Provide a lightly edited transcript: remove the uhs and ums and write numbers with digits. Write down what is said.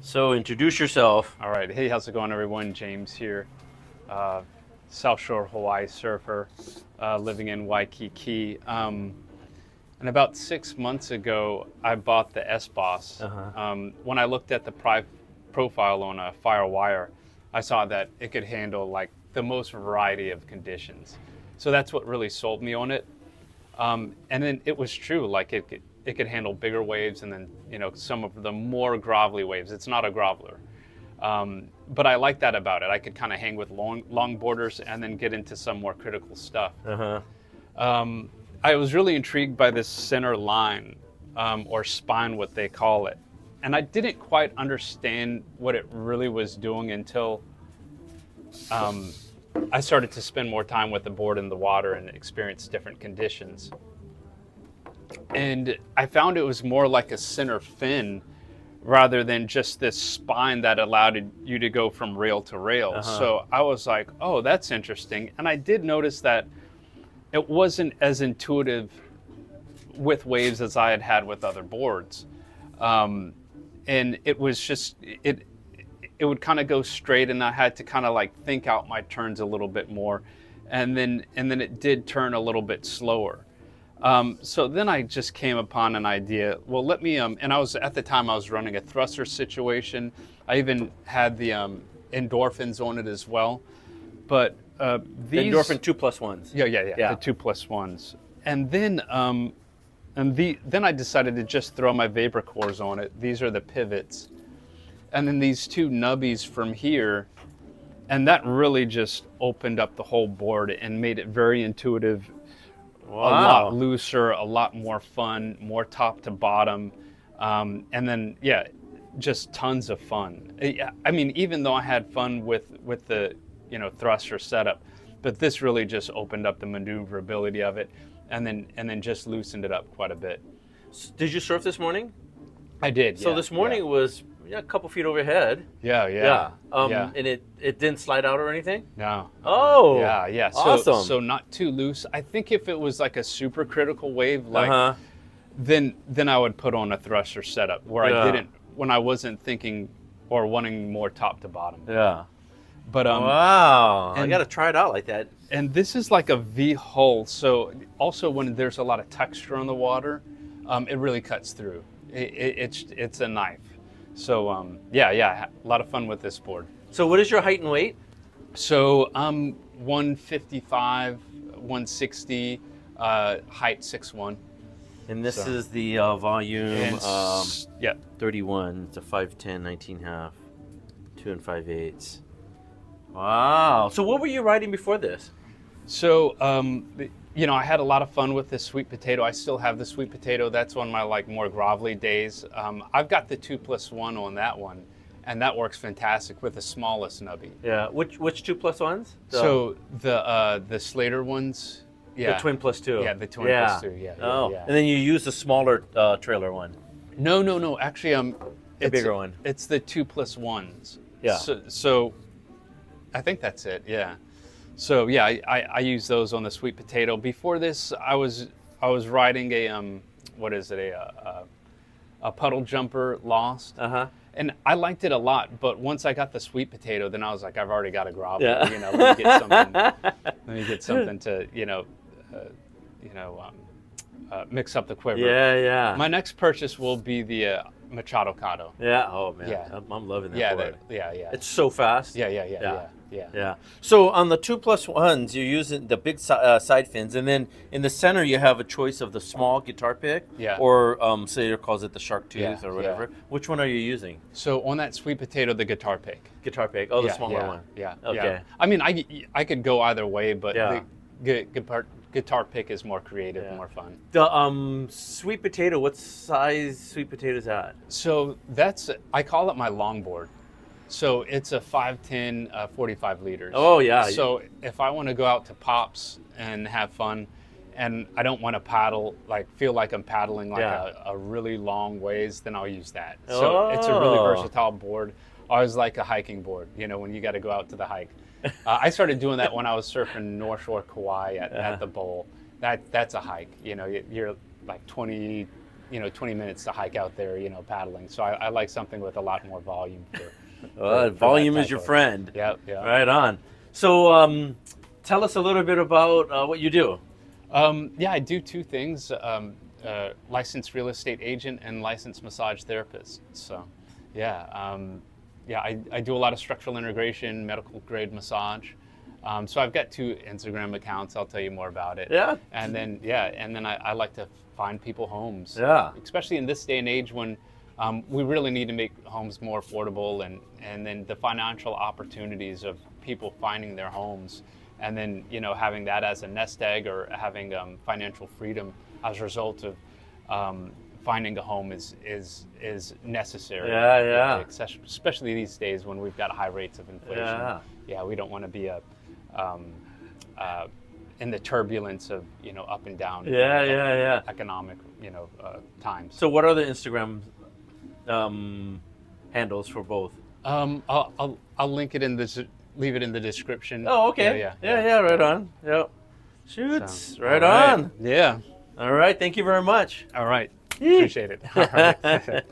So introduce yourself. All right. Hey, how's it going, everyone? James here. South Shore Hawaii surfer, living in Waikiki. And about 6 months ago, I bought the SBoss. When I looked at the profile on a Firewire, I saw that it could handle like the most variety of conditions. So that's what really sold me on it. And then it was true. Like it could handle bigger waves, and then some of the more grovelly waves. It's not a groveler. But I like that about it. I could kind of hang with long boarders and then get into some more critical stuff. I was really intrigued by this center line, or spine, what they call it. And I didn't quite understand what it really was doing until I started to spend more time with the board in the water and experience different conditions. And I found it was more like a center fin rather than just this spine that allowed you to go from rail to rail. So I was like, oh, that's interesting. And I did notice that it wasn't as intuitive with waves as I had had with other boards. And it was just, it would kind of go straight, and I had to kind of like think out my turns a little bit more. And then it did turn a little bit slower. So then I just came upon an idea. Well, let me, and at the time I was running a thruster situation. I even had the endorphins on it as well. But these Endorphin 2+1s. Yeah, the 2+1s. And then then I decided to just throw my vapor cores on it. These are the pivots. And then these two nubbies from here. And that really just opened up the whole board and made it very intuitive. Wow. A lot looser, a lot more fun, more top to bottom. And then, just tons of fun. I mean, even though I had fun with the thruster setup, but this really just opened up the maneuverability of it, and then just loosened it up quite a bit. Did you surf this morning? I did. So this morning it was a couple feet overhead. Yeah. And it didn't slide out or anything? No. Oh. Yeah. Awesome. So not too loose. I think if it was like a super critical wave, like then I would put on a thruster setup where I didn't, when I wasn't thinking or wanting more top to bottom. Yeah. But wow. I got to try it out like that. And this is like a V hull. So also when there's a lot of texture on the water, it really cuts through. It's a knife. So a lot of fun with this board. So what is your height and weight? So I'm 155, 160, height 6'1". And this is the volume 31 to 5'10", 19.5, 2 5/8. Wow. So what were you riding before this? So I had a lot of fun with this sweet potato. I still have the sweet potato. That's on my like more grovelly days. I've got the 2+1 on that one, and that works fantastic with the smallest nubby. Yeah. Which 2+1s? So the Slater ones. Yeah. The twin +2. Yeah, the twin +2. Yeah. And then you use the smaller trailer one. No. Actually, The bigger one. It's the 2+1s. Yeah. So I think that's it. Yeah. So I use those on the sweet potato. Before this, I was riding a a puddle jumper Lost. And I liked it a lot, but once I got the sweet potato, then I was like, I've already got a grovel. Yeah. Let me get something to mix up the quiver. Yeah. My next purchase will be the MachadoCado. Yeah. Oh man. Yeah. I'm loving that board. Yeah. It's so fast. Yeah. So on the 2+1s, you're using the big side fins, and then in the center you have a choice of the small guitar pick, or Slater calls it the shark tooth or whatever. Yeah. Which one are you using? So on that sweet potato, the guitar pick. Guitar pick. Oh, the smaller one. Yeah. Okay. Yeah. I mean, I could go either way, but Yeah. the guitar pick is more creative, more fun. The sweet potato. What size sweet potato is that? So I call it my longboard. So it's a 5'10", 45 liters. Oh yeah. So if I want to go out to Pops and have fun, and I don't want to paddle, feel like I'm paddling a really long ways, then I'll use that. So it's a really versatile board. I always like a hiking board, when you got to go out to the hike. I started doing that when I was surfing North Shore Kauai at the bowl. That's a hike. You're like 20 20 minutes to hike out there, paddling. So I like something with a lot more volume. Volume is your friend. Yep. Yeah. Right on. So tell us a little bit about what you do. Yeah, I do two things: licensed real estate agent and licensed massage therapist. So, I do a lot of structural integration, medical grade massage. So I've got 2 Instagram accounts. I'll tell you more about it. Yeah. And then I like to find people homes. Yeah. Especially in this day and age when we really need to make homes more affordable, and then the financial opportunities of people finding their homes, and then having that as a nest egg, or having financial freedom as a result of finding a home is necessary. Yeah. Especially these days when we've got high rates of inflation. Yeah. We don't want to be in the turbulence of up and down. Economic times. So what are the Instagram handles for both? I'll link it in this. Leave it in the description. Oh, okay. Yeah. Right on. Yep. Shoots. So, right on. Yeah. All right. Thank you very much. All right. Appreciate it. All right.